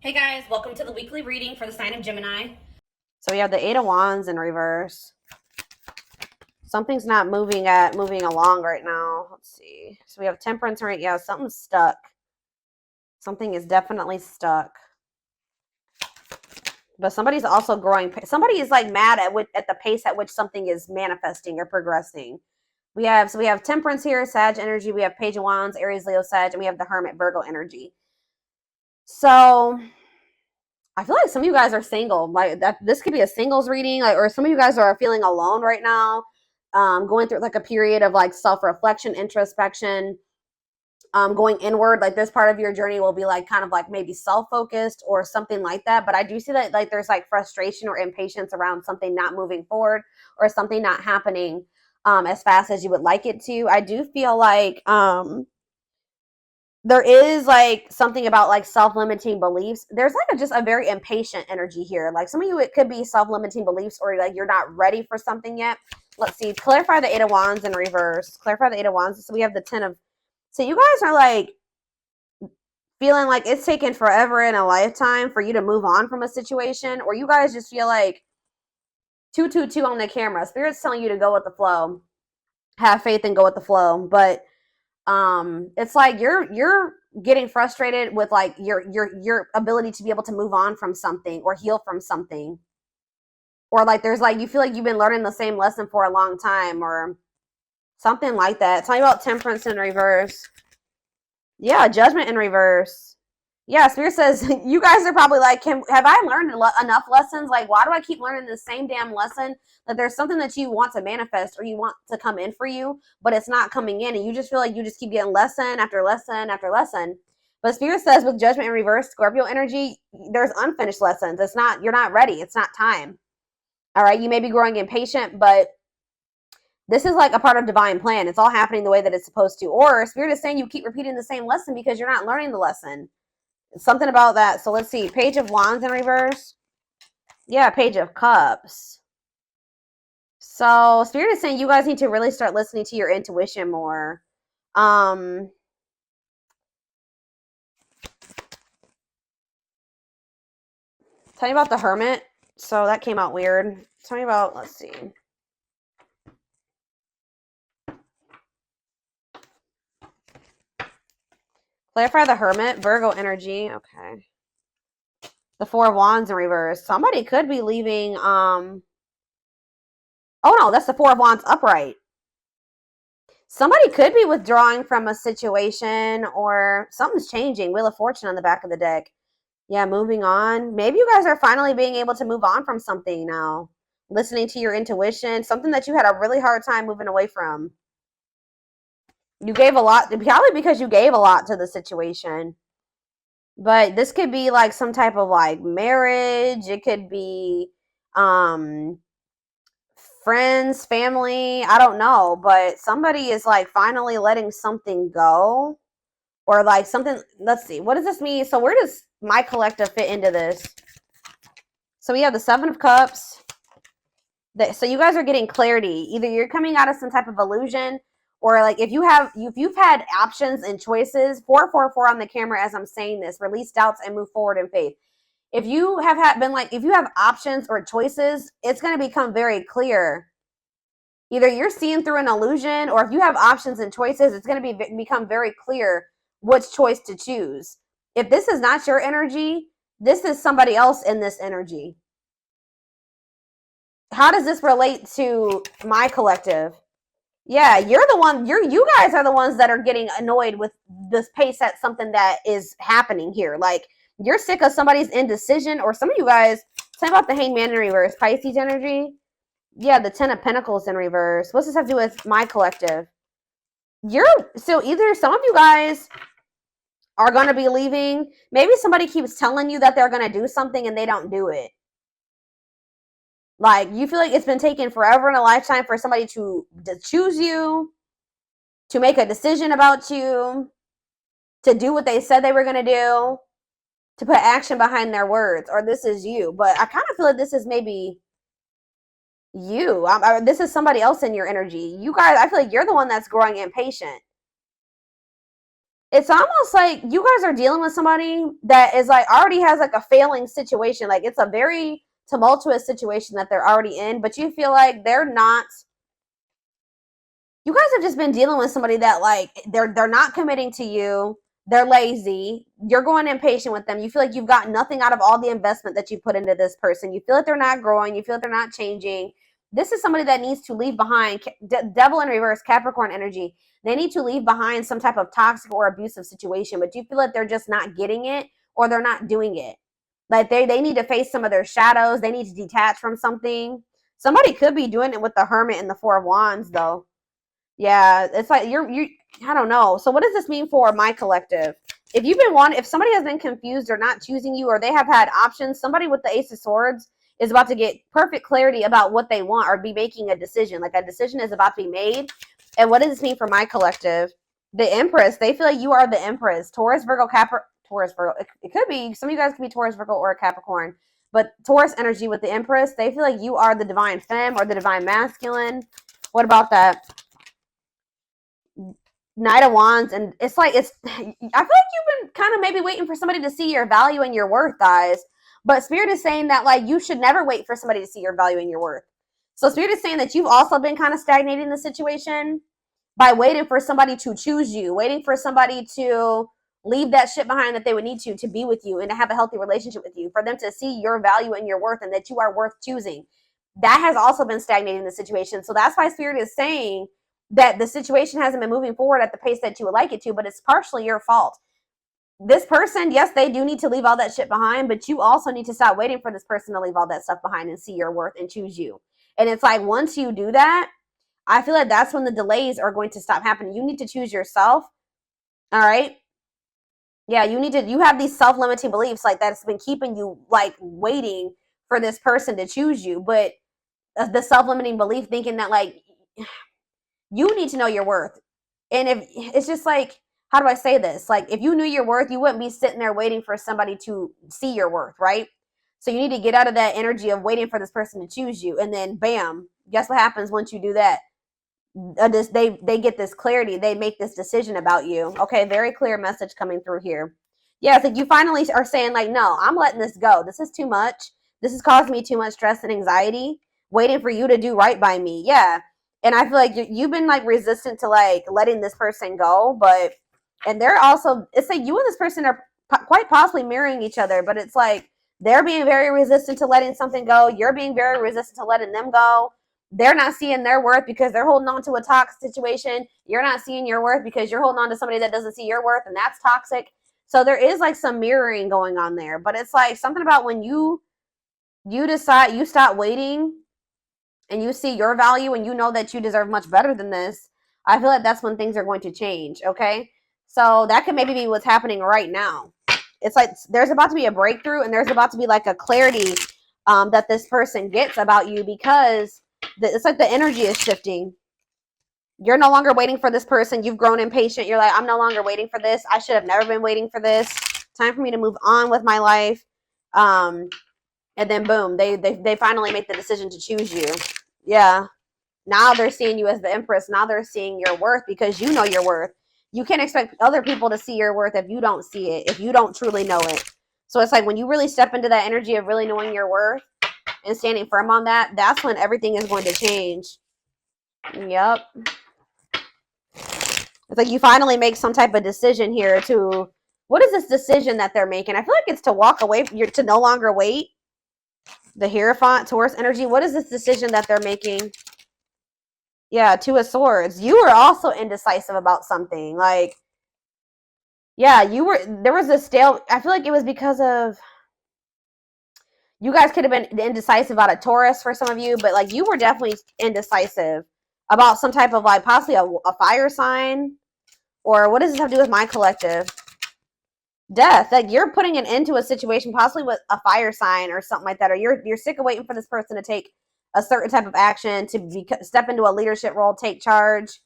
Hey guys, welcome to the weekly reading for the sign of Gemini. So we have the Eight of Wands in reverse. Something's not moving along right now. Let's see. So we have Temperance right. Yeah, something's stuck. Something is definitely stuck. But somebody's also growing. Somebody is like mad at the pace at which something is manifesting or progressing. We have Temperance here, Sag energy. We have Page of Wands, Aries, Leo, Sag, and we have the Hermit, Virgo energy. So I feel like some of you guys are single. Like that, this could be a singles reading, like, or some of you guys are feeling alone right now, going through like a period of like self-reflection, introspection, going inward. Like this part of your journey will be like kind of like maybe self-focused or something like that. But I do see that like there's like frustration or impatience around something not moving forward or something not happening as fast as you would like it to. I do feel like there is like something about like self-limiting beliefs. There's like just a very impatient energy here. Like some of you, it could be self-limiting beliefs or like you're not ready for something yet. Let's see. Clarify the Eight of Wands in reverse. Clarify the Eight of Wands. So we have the Ten of. So you guys are like feeling like it's taken forever in a lifetime for you to move on from a situation, or you guys just feel like 222 on the camera. Spirit's telling you to go with the flow, have faith and go with the flow. But it's like you're getting frustrated with like your ability to be able to move on from something or heal from something, or like there's like you feel like you've been learning the same lesson for a long time or something like that. Tell me about Temperance in reverse. Yeah, Judgment in reverse. Yeah, Spirit says you guys are probably like, have I learned enough lessons? Like, why do I keep learning the same damn lesson? That there's something that you want to manifest or you want to come in for you, but it's not coming in, and you just feel like you just keep getting lesson after lesson after lesson. But Spirit says with Judgment in reverse, Scorpio energy, there's unfinished lessons. It's not, you're not ready. It's not time. All right, you may be growing impatient, but this is like a part of divine plan. It's all happening the way that it's supposed to. Or Spirit is saying you keep repeating the same lesson because you're not learning the lesson. Something about that. So let's see. Page of Wands in reverse. Yeah, Page of Cups. So Spirit is saying you guys need to really start listening to your intuition more. Tell me about the Hermit. So that came out weird. Tell me about, let's see. Clarify the Hermit, Virgo energy. Okay. The Four of Wands in reverse. Somebody could be leaving. Oh no, that's the Four of Wands upright. Somebody could be withdrawing from a situation or something's changing. Wheel of Fortune on the back of the deck. Yeah, moving on. Maybe you guys are finally being able to move on from something now. Listening to your intuition, something that you had a really hard time moving away from. You gave a lot, probably because you gave a lot to the situation. But this could be like some type of like marriage. It could be friends, family. I don't know. But somebody is like finally letting something go. Or like something, let's see. What does this mean? So where does my collective fit into this? So we have the Seven of Cups. So you guys are getting clarity. Either you're coming out of some type of illusion, or like if you've had options and choices. 444 on the camera as I'm saying this. Release doubts and move forward in faith. If you have been like, if you have options or choices, it's going to become very clear. Either you're seeing through an illusion, or if you have options and choices, it's going to become very clear which choice to choose. If this is not your energy, this is somebody else in this energy. How does this relate to my collective? Yeah, you're the one, you guys are the ones that are getting annoyed with this pace at something that is happening here. Like, you're sick of somebody's indecision, or some of you guys, tell me about the Hangman in reverse, Pisces energy. Yeah, the Ten of Pentacles in reverse. What's this have to do with my collective? So either some of you guys are going to be leaving. Maybe somebody keeps telling you that they're going to do something and they don't do it. Like, you feel like it's been taking forever in a lifetime for somebody to choose you, to make a decision about you, to do what they said they were going to do, to put action behind their words, or this is you. But I kind of feel like this is maybe you. This is somebody else in your energy. You guys, I feel like you're the one that's growing impatient. It's almost like you guys are dealing with somebody that is like already has like a failing situation. Like it's a very tumultuous situation that they're already in, but you feel like they're not. You guys have just been dealing with somebody that like they're not committing to you. They're lazy. You're going impatient with them. You feel like you've got nothing out of all the investment that you put into this person. You feel like they're not growing. You feel like they're not changing. This is somebody that needs to leave behind. Devil in reverse, Capricorn energy. They need to leave behind some type of toxic or abusive situation, but you feel like they're just not getting it or they're not doing it. Like they need to face some of their shadows. They need to detach from something. Somebody could be doing it with the Hermit and the Four of Wands, though. Yeah, it's like you I don't know. So what does this mean for my collective? If somebody has been confused or not choosing you or they have had options, somebody with the Ace of Swords is about to get perfect clarity about what they want or be making a decision. Like a decision is about to be made. And what does this mean for my collective? The Empress, they feel like you are the Empress. Taurus, Virgo, Taurus, Virgo. It could be, some of you guys could be Taurus, Virgo, or a Capricorn. But Taurus energy with the Empress, they feel like you are the divine femme or the divine masculine. What about that? Knight of Wands, and it's like I feel like you've been kind of maybe waiting for somebody to see your value and your worth, guys. But Spirit is saying that like you should never wait for somebody to see your value and your worth. So Spirit is saying that you've also been kind of stagnating the situation by waiting for somebody to choose you, waiting for somebody to leave that shit behind that they would need to be with you and to have a healthy relationship with you, for them to see your value and your worth and that you are worth choosing. That has also been stagnating the situation. So that's why Spirit is saying that the situation hasn't been moving forward at the pace that you would like it to, but it's partially your fault. This person, yes, they do need to leave all that shit behind, but you also need to stop waiting for this person to leave all that stuff behind and see your worth and choose you. And it's like once you do that, I feel like that's when the delays are going to stop happening. You need to choose yourself. All right. Yeah, you have these self-limiting beliefs like that's been keeping you like waiting for this person to choose you. But the self-limiting belief thinking that like you need to know your worth. And if it's just like, how do I say this? Like if you knew your worth, you wouldn't be sitting there waiting for somebody to see your worth, right? So you need to get out of that energy of waiting for this person to choose you. And then bam, guess what happens once you do that? They get this clarity. They make this decision about you. Okay, very clear message coming through here. Yeah, so you finally are saying like, no, I'm letting this go. This is too much. This is causing me too much stress and anxiety. Waiting for you to do right by me. Yeah, and I feel like you've been like resistant to like letting this person go, but and they're also, it's like you and this person are quite possibly mirroring each other, but it's like they're being very resistant to letting something go. You're being very resistant to letting them go. They're not seeing their worth because they're holding on to a toxic situation. You're not seeing your worth because you're holding on to somebody that doesn't see your worth, and that's toxic. So there is like some mirroring going on there, but it's like something about when you decide, you stop waiting and you see your value and you know that you deserve much better than this. I feel like that's when things are going to change. Okay, so that could maybe be what's happening right now. It's like there's about to be a breakthrough and there's about to be like a clarity that this person gets about you, because it's like the energy is shifting. You're no longer waiting for this person. You've grown impatient. You're like, I'm no longer waiting for this. I should have never been waiting for this. Time for me to move on with my life. And then boom, they finally make the decision to choose you. Yeah. Now they're seeing you as the Empress. Now they're seeing your worth because you know your worth. You can't expect other people to see your worth if you don't see it, if you don't truly know it. So it's like when you really step into that energy of really knowing your worth and standing firm on that, that's when everything is going to change. Yep. It's like you finally make some type of decision here to, what is this decision that they're making? I feel like it's to walk away, to no longer wait. The Hierophant, Taurus energy. What is this decision that they're making? Yeah, Two of Swords. You were also indecisive about something. Like, yeah, there was a stale, I feel like it was because of, you guys could have been indecisive about a Taurus for some of you, but like you were definitely indecisive about some type of like possibly a fire sign. Or what does this have to do with my collective? Death. Like you're putting an end to a situation possibly with a fire sign or something like that. Or you're sick of waiting for this person to take a certain type of action, to step into a leadership role, take charge,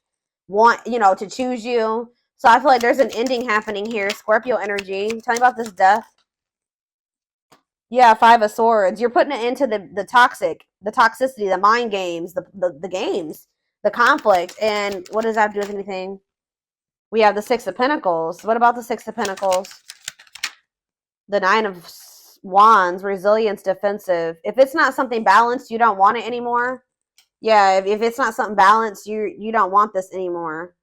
to choose you. So I feel like there's an ending happening here. Scorpio energy. Tell me about this death. Yeah, Five of Swords. You're putting it into the toxicity, the mind games, the games, the conflict. And what does that have to do with anything? We have the Six of Pentacles. What about the Six of Pentacles? The Nine of Wands, resilience, defensive. If it's not something balanced, you don't want it anymore. Yeah, if it's not something balanced, you don't want this anymore.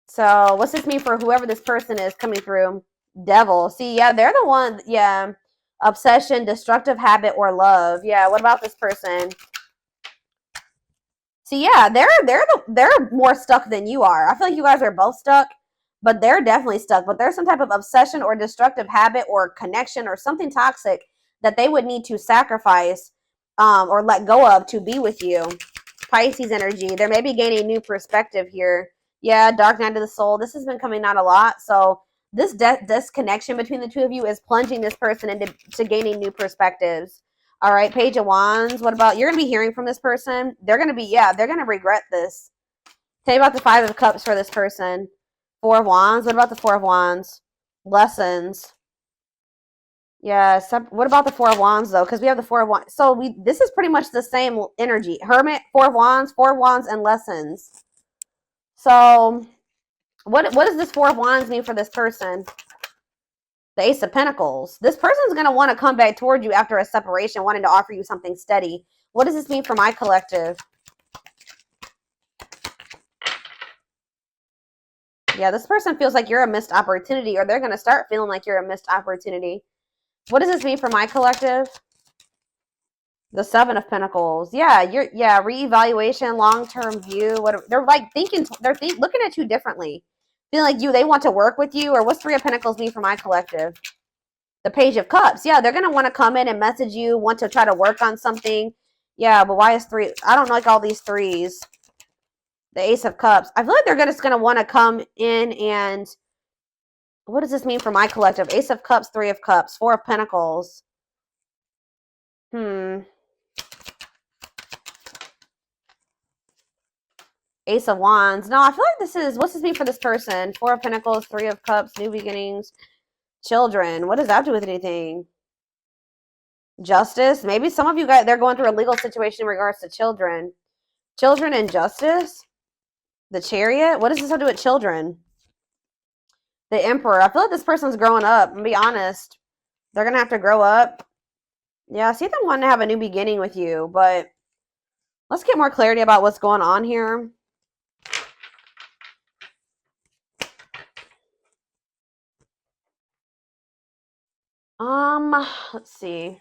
So what's this mean for whoever this person is coming through? Devil. See, yeah, they're the one. Yeah, obsession, destructive habit, or love. Yeah, what about this person? See, yeah, they're more stuck than you are. I feel like you guys are both stuck, but they're definitely stuck. But there's some type of obsession or destructive habit or connection or something toxic that they would need to sacrifice or let go of to be with you. Pisces energy. They may be gaining new perspective here. Yeah, dark night of the soul. This has been coming out a lot. So this disconnection between the two of you is plunging this person into gaining new perspectives. All right, Page of Wands. What about, you're going to be hearing from this person. They're going to be, yeah, they're going to regret this. Tell me about the Five of Cups for this person. Four of Wands. What about the Four of Wands? Lessons. Yeah, what about the Four of Wands, though? Because we have the Four of Wands. So this is pretty much the same energy. Hermit, Four of Wands, and lessons. So what does this Four of Wands mean for this person? The Ace of Pentacles. This person's going to want to come back toward you after a separation, wanting to offer you something steady. What does this mean for my collective? Yeah, this person feels like you're a missed opportunity, or they're going to start feeling like you're a missed opportunity. What does this mean for my collective? The Seven of Pentacles. Yeah, reevaluation, long-term view. They're like thinking, looking at you differently. Feeling like they want to work with you. Or what's Three of Pentacles mean for my collective? The Page of Cups. Yeah, they're going to want to come in and message you, want to try to work on something. Yeah, but why is three? I don't like all these threes. The Ace of Cups. I feel like they're just going to want to come in and, what does this mean for my collective? Ace of Cups, Three of Cups, Four of Pentacles. Ace of Wands. No, I feel like what's this mean for this person? Four of Pentacles, Three of Cups, new beginnings, children. What does that do with anything? Justice. Maybe some of you guys, they're going through a legal situation in regards to children. Children and justice. The Chariot. What does this have to do with children? The Emperor. I feel like this person's growing up. I'm gonna be honest. They're going to have to grow up. Yeah, I see them wanting to have a new beginning with you, but let's get more clarity about what's going on here. Let's see.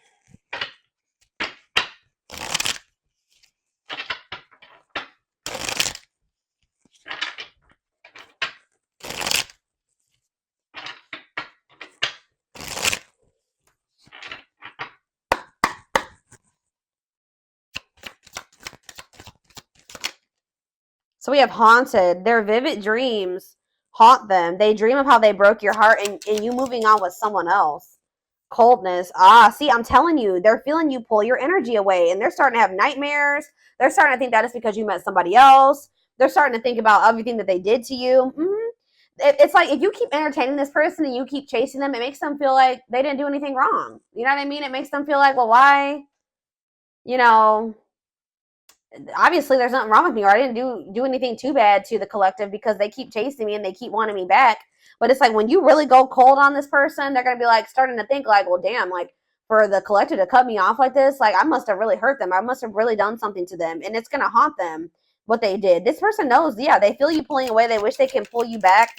So we have haunted. Their vivid dreams haunt them. They dream of how they broke your heart and you moving on with someone else. Coldness. See, I'm telling you, they're feeling you pull your energy away, and they're starting to have nightmares. They're starting to think that it's because you met somebody else. They're starting to think about everything that they did to you. It's like if you keep entertaining this person and you keep chasing them, it makes them feel like they didn't do anything wrong. You know what I mean? It makes them feel like, well, why? You know, obviously there's nothing wrong with me, or I didn't do anything too bad to the collective because they keep chasing me and they keep wanting me back. But it's like when you really go cold on this person, they're going to be like starting to think like, well, damn, like for the collective to cut me off like this, like I must have really hurt them. I must have really done something to them, and it's going to haunt them what they did. This person knows, yeah, they feel you pulling away. They wish they can pull you back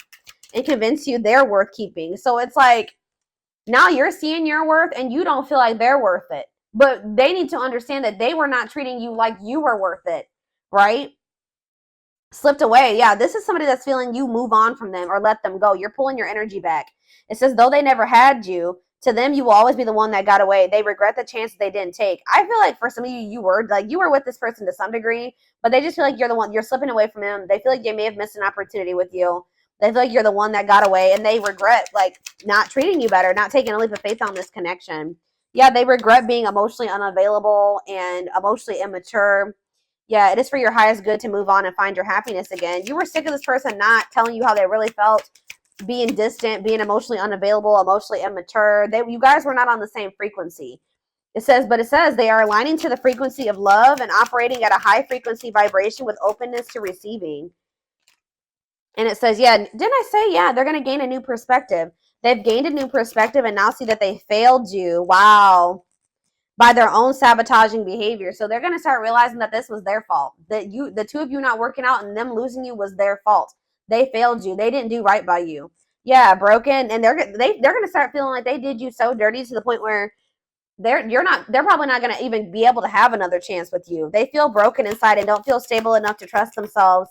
and convince you they're worth keeping. So it's like now you're seeing your worth and you don't feel like they're worth it. But they need to understand that they were not treating you like you were worth it, right? Slipped away. Yeah, this is somebody that's feeling you move on from them or let them go. You're pulling your energy back. It says, though they never had you, to them, you will always be the one that got away. They regret the chance they didn't take. I feel like for some of you, you were with this person to some degree, but they just feel like you're the one, you're slipping away from them. They feel like they may have missed an opportunity with you. They feel like you're the one that got away, and they regret like not treating you better, not taking a leap of faith on this connection. Yeah, they regret being emotionally unavailable and emotionally immature. Yeah, it is for your highest good to move on and find your happiness again. You were sick of this person not telling you how they really felt, being distant, being emotionally unavailable, emotionally immature. You guys were not on the same frequency. It says they are aligning to the frequency of love and operating at a high frequency vibration with openness to receiving. And it says, yeah, didn't I say, yeah, they're going to gain a new perspective. They've gained a new perspective and now see that they failed you. Wow. By their own sabotaging behavior. So they're going to start realizing that this was their fault. That the two of you not working out and them losing you was their fault. They failed you. They didn't do right by you. Yeah, broken. And they're going to start feeling like they did you so dirty to the point where they're probably not going to even be able to have another chance with you. They feel broken inside and don't feel stable enough to trust themselves.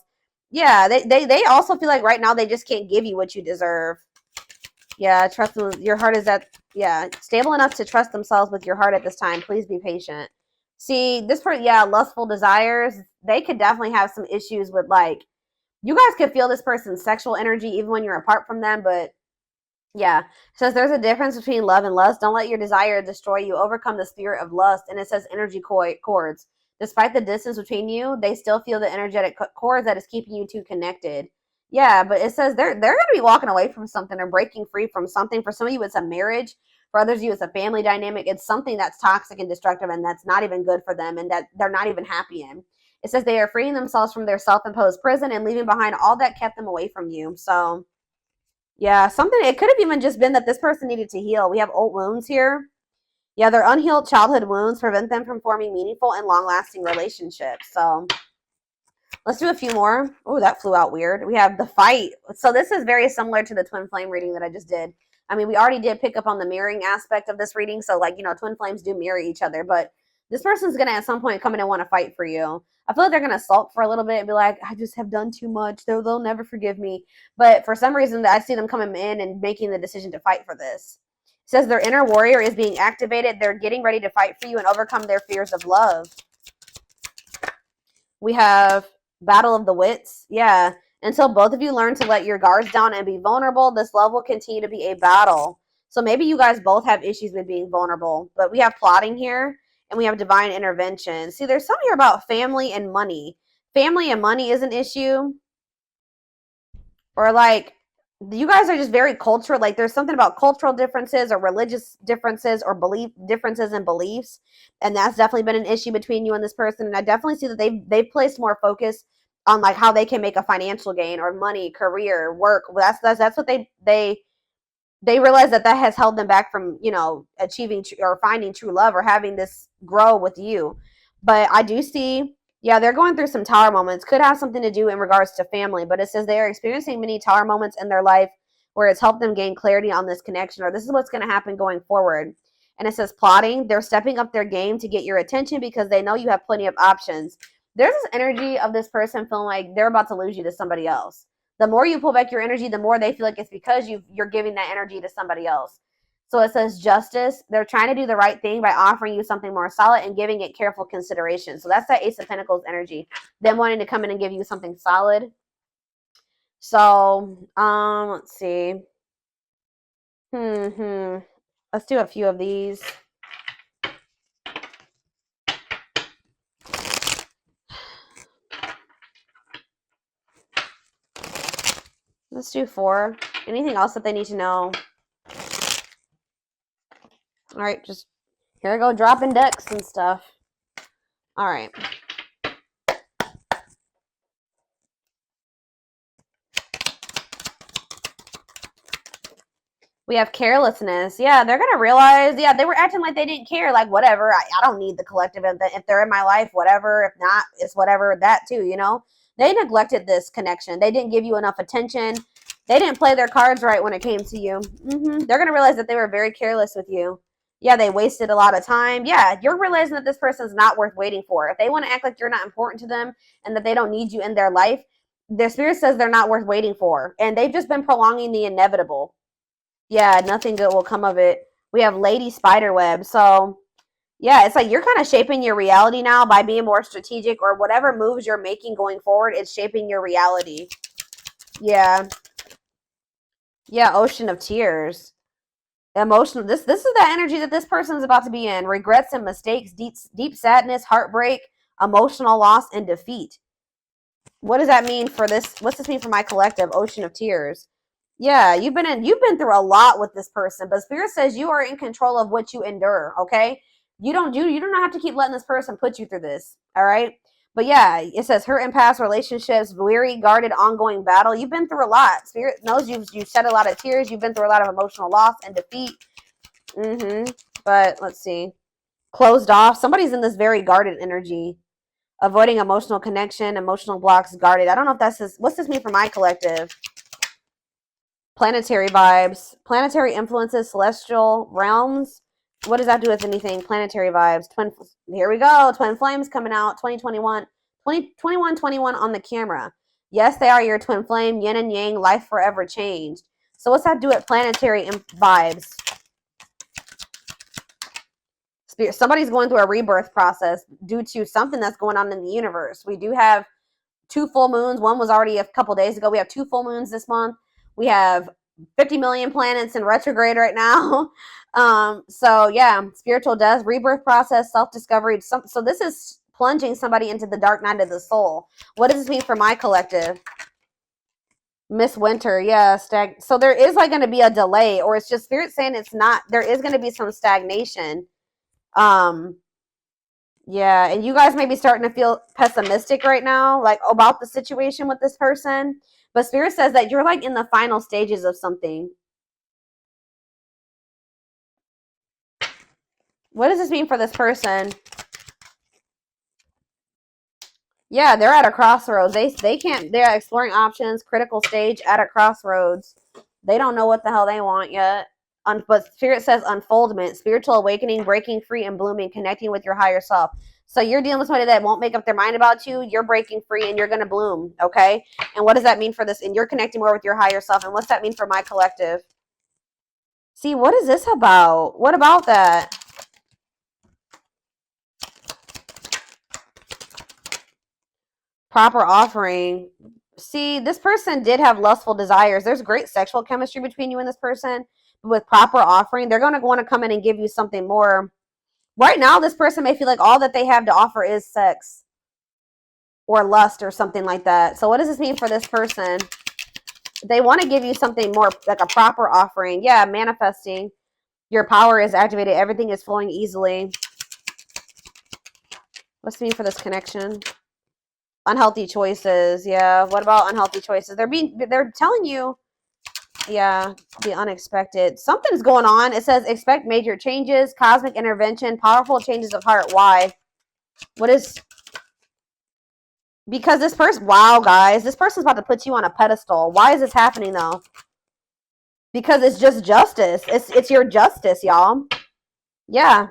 Yeah, they also feel like right now they just can't give you what you deserve. Yeah, trust them. Your heart is at, yeah, stable enough to trust themselves with your heart at this time. Please be patient. See, this person, yeah, lustful desires, they could definitely have some issues with, like, you guys could feel this person's sexual energy even when you're apart from them, but yeah. It says there's a difference between love and lust. Don't let your desire destroy you. Overcome the spirit of lust. And it says energy cords. Despite the distance between you, they still feel the energetic cords that is keeping you two connected. Yeah, but it says they're going to be walking away from something or breaking free from something. For some of you, it's a marriage. For others of you, it's a family dynamic. It's something that's toxic and destructive and that's not even good for them and that they're not even happy in. It says they are freeing themselves from their self-imposed prison and leaving behind all that kept them away from you. So yeah, something, it could have even just been that this person needed to heal. We have old wounds here. Yeah, their unhealed childhood wounds prevent them from forming meaningful and long-lasting relationships. So let's do a few more. Oh, that flew out weird. We have the fight. So this is very similar to the twin flame reading that I just did. I mean, we already did pick up on the mirroring aspect of this reading. So, like, you know, twin flames do mirror each other. But this person's going to at some point come in and want to fight for you. I feel like they're going to sulk for a little bit and be like, I just have done too much. They'll never forgive me. But for some reason, I see them coming in and making the decision to fight for this. It says their inner warrior is being activated. They're getting ready to fight for you and overcome their fears of love. We have Battle of the Wits. Yeah. Until both of you learn to let your guards down and be vulnerable, this love will continue to be a battle. So maybe you guys both have issues with being vulnerable. But we have plotting here, and we have divine intervention. See, there's something here about family and money. Family and money is an issue. Or, like, you guys are just very cultural. Like, there's something about cultural differences or religious differences or belief differences in beliefs. And that's definitely been an issue between you and this person. And I definitely see that they've placed more focus on, like, how they can make a financial gain or money, career, work. That's what they realize that has held them back from, you know, achieving or finding true love or having this grow with you. But I do see, yeah, they're going through some tower moments. Could have something to do in regards to family, but it says they are experiencing many tower moments in their life where it's helped them gain clarity on this connection, or this is what's going to happen going forward. And it says plotting. They're stepping up their game to get your attention because they know you have plenty of options. There's this energy of this person feeling like they're about to lose you to somebody else. The more you pull back your energy, the more they feel like it's because you're giving that energy to somebody else. So it says justice. They're trying to do the right thing by offering you something more solid and giving it careful consideration. So that's that Ace of Pentacles energy. Them wanting to come in and give you something solid. So, let's see. Let's do a few of these. Let's do 4. Anything else that they need to know? All right, just here I go dropping decks and stuff. All right. We have carelessness. Yeah, they're going to realize, yeah, they were acting like they didn't care. Like, whatever, I don't need the collective. If they're in my life, whatever. If not, it's whatever, that too, you know? They neglected this connection. They didn't give you enough attention. They didn't play their cards right when it came to you. They're going to realize that they were very careless with you. Yeah, they wasted a lot of time. Yeah, you're realizing that this person's not worth waiting for. If they want to act like you're not important to them and that they don't need you in their life, their spirit says they're not worth waiting for. And they've just been prolonging the inevitable. Yeah, nothing good will come of it. We have Lady Spiderweb. So, yeah, it's like you're kind of shaping your reality now by being more strategic, or whatever moves you're making going forward, it's shaping your reality. Yeah. Yeah, Ocean of Tears. Emotional. This is the energy that this person's about to be in. Regrets and mistakes, deep sadness, heartbreak, emotional loss, and defeat. What does that mean for this? What's this mean for my collective? Ocean of Tears. Yeah, you've been through a lot with this person, but Spirit says you are in control of what you endure, okay? You don't have to keep letting this person put you through this, all right? But yeah, it says hurt in past relationships, weary, guarded, ongoing battle. You've been through a lot. Spirit knows you've shed a lot of tears. You've been through a lot of emotional loss and defeat. But let's see. Closed off. Somebody's in this very guarded energy. Avoiding emotional connection, emotional blocks, guarded. I don't know if that's this. What's this mean for my collective? Planetary vibes. Planetary influences, celestial realms. What does that do with anything? Planetary vibes. Here we go. Twin flames coming out. 2021. 21 on the camera. Yes, they are your twin flame. Yin and yang. Life forever changed. So what's that do with planetary vibes? Somebody's going through a rebirth process due to something that's going on in the universe. We do have 2 full moons. One was already a couple days ago. We have 2 full moons this month. We have 50 million planets in retrograde right now. So yeah, spiritual death, rebirth process, self-discovery. So this is plunging somebody into the dark night of the soul. What does this mean for my collective? Miss Winter, yeah, so there is like going to be a delay, or it's just spirit saying it's not. There is going to be some stagnation. Yeah, and you guys may be starting to feel pessimistic right now, like about the situation with this person. But Spirit says that you're like in the final stages of something. What does this mean for this person? Yeah, they're at a crossroads. They're exploring options, critical stage, at a crossroads. They don't know what the hell they want yet. But Spirit says unfoldment, spiritual awakening, breaking free and blooming, connecting with your higher self. So you're dealing with somebody that won't make up their mind about you. You're breaking free and you're going to bloom, okay? And what does that mean for this? And you're connecting more with your higher self. And what's that mean for my collective? See, what is this about? What about that? Proper offering. See, this person did have lustful desires. There's great sexual chemistry between you and this person. But with proper offering, they're going to want to come in and give you something more. Right now, this person may feel like all that they have to offer is sex or lust or something like that. So what does this mean for this person? They want to give you something more, like a proper offering. Yeah, manifesting. Your power is activated. Everything is flowing easily. What's it mean for this connection? Unhealthy choices. Yeah, what about unhealthy choices? They're telling you, yeah, the unexpected. Something's going on. It says expect major changes, cosmic intervention, powerful changes of heart. Why? What is... Because this person... Wow, guys. This person's about to put you on a pedestal. Why is this happening, though? Because it's just justice. It's your justice, y'all. Yeah.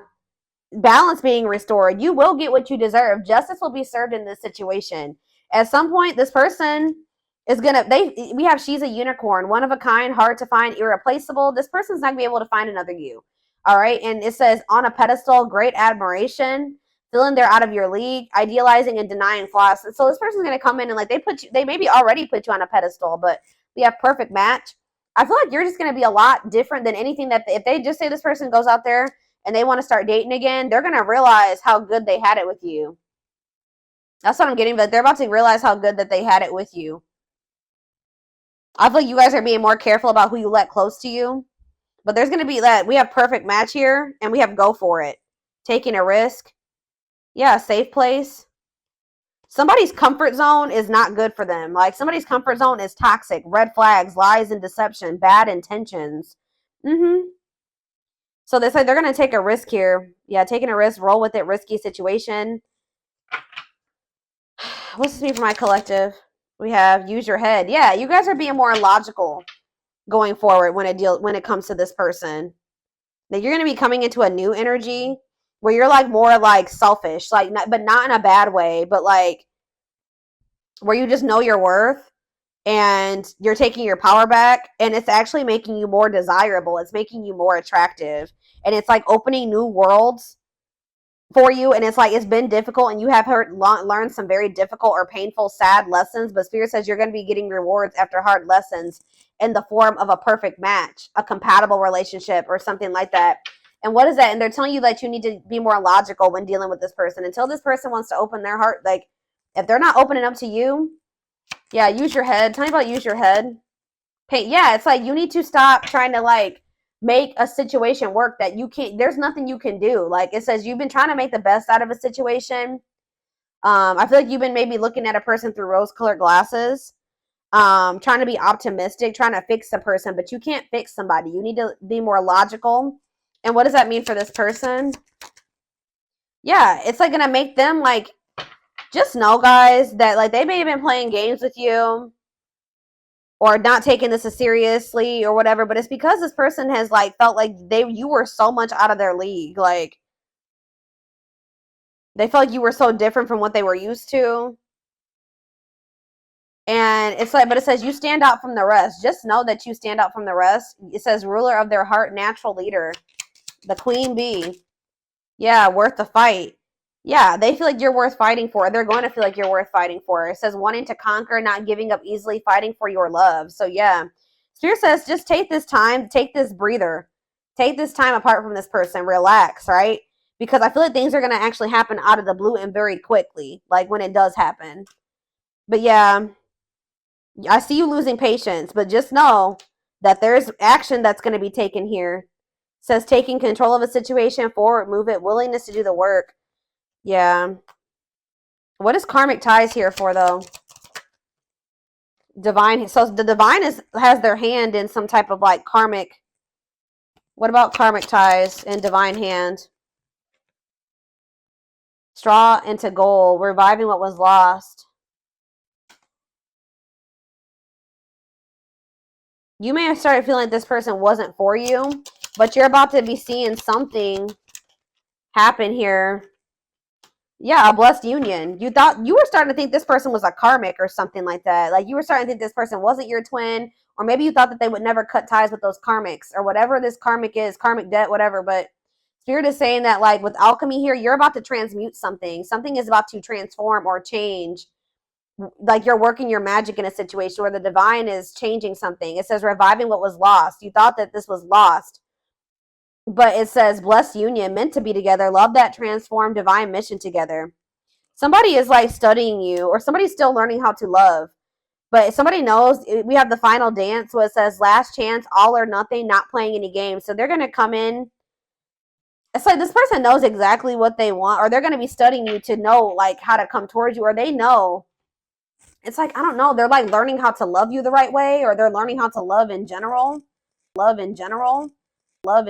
Balance being restored. You will get what you deserve. Justice will be served in this situation. At some point, this person... is gonna we have she's a unicorn, one of a kind, hard to find, irreplaceable. This person's not gonna be able to find another you. All right. And it says on a pedestal, great admiration, feeling they're out of your league, idealizing and denying flaws. So this person's gonna come in and like they maybe already put you on a pedestal, but we have perfect match. I feel like you're just gonna be a lot different than anything that if they just say this person goes out there and they want to start dating again, they're gonna realize how good they had it with you. That's what I'm getting, but they're about to realize how good that they had it with you. I feel like you guys are being more careful about who you let close to you. But there's going to be that. We have perfect match here. And we have go for it. Taking a risk. Yeah, safe place. Somebody's comfort zone is not good for them. Like somebody's comfort zone is toxic. Red flags, lies and deception. Bad intentions. So they say they're going to take a risk here. Yeah, taking a risk. Roll with it. Risky situation. What's this mean for my collective? We have use your head. Yeah, you guys are being more logical going forward when it comes to this person. Now you're going to be coming into a new energy where you're like more like selfish, like but not in a bad way, but like where you just know your worth and you're taking your power back and it's actually making you more desirable. It's making you more attractive and it's like opening new worlds for you, and it's like it's been difficult and you have learned some very difficult or painful, sad lessons, but Spirit says you're going to be getting rewards after hard lessons in the form of a perfect match, a compatible relationship or something like that. And what is that? And they're telling you that you need to be more logical when dealing with this person. Until this person wants to open their heart, like if they're not opening up to you, yeah, use your head. Tell me about use your head. Yeah, it's like you need to stop trying to like make a situation work that you can't. There's nothing you can do. Like it says you've been trying to make the best out of a situation. I feel like you've been maybe looking at a person through rose-colored glasses, trying to be optimistic, trying to fix a person, but you can't fix somebody. You need to be more logical. And what does that mean for this person? Yeah, it's like gonna make them like, just know, guys, that like they may have been playing games with you or not taking this as seriously or whatever, but it's because this person has like felt like you were so much out of their league. Like they felt like you were so different from what they were used to. And it's like, but it says you stand out from the rest. Just know that you stand out from the rest. It says ruler of their heart, natural leader, the queen bee. Yeah, worth the fight. Yeah, they feel like you're worth fighting for. They're going to feel like you're worth fighting for. It says wanting to conquer, not giving up easily, fighting for your love. So yeah, Spirit says just take this time, take this breather, take this time apart from this person, relax, right? Because I feel like things are going to actually happen out of the blue and very quickly, like when it does happen. But yeah, I see you losing patience, but just know that there's action that's going to be taken here. It says taking control of a situation, forward, move it, willingness to do the work. Yeah. What is karmic ties here for, though? Divine. So the divine has their hand in some type of like karmic. What about karmic ties and divine hand? Straw into gold, reviving what was lost. You may have started feeling like this person wasn't for you, but you're about to be seeing something happen here. Yeah, a blessed union. You thought you were starting to think this person was a karmic or something like that. Like you were starting to think this person wasn't your twin, or maybe you thought that they would never cut ties with those karmics or whatever this karmic is, karmic debt, whatever. But Spirit is saying that like with alchemy here, you're about to transmute something. Something is about to transform or change. Like you're working your magic in a situation where the divine is changing something. It says reviving what was lost. You thought that this was lost. But it says blessed union, meant to be together, love that transform, divine mission together. Somebody is like studying you, or somebody's still learning how to love. But somebody knows. We have the final dance where it says last chance, all or nothing, not playing any games. So they're going to come in. It's like this person knows exactly what they want, or they're going to be studying you to know like how to come towards you, or they know. It's like, I don't know. They're like learning how to love you the right way, or they're learning how to love in general. Love in general. Love in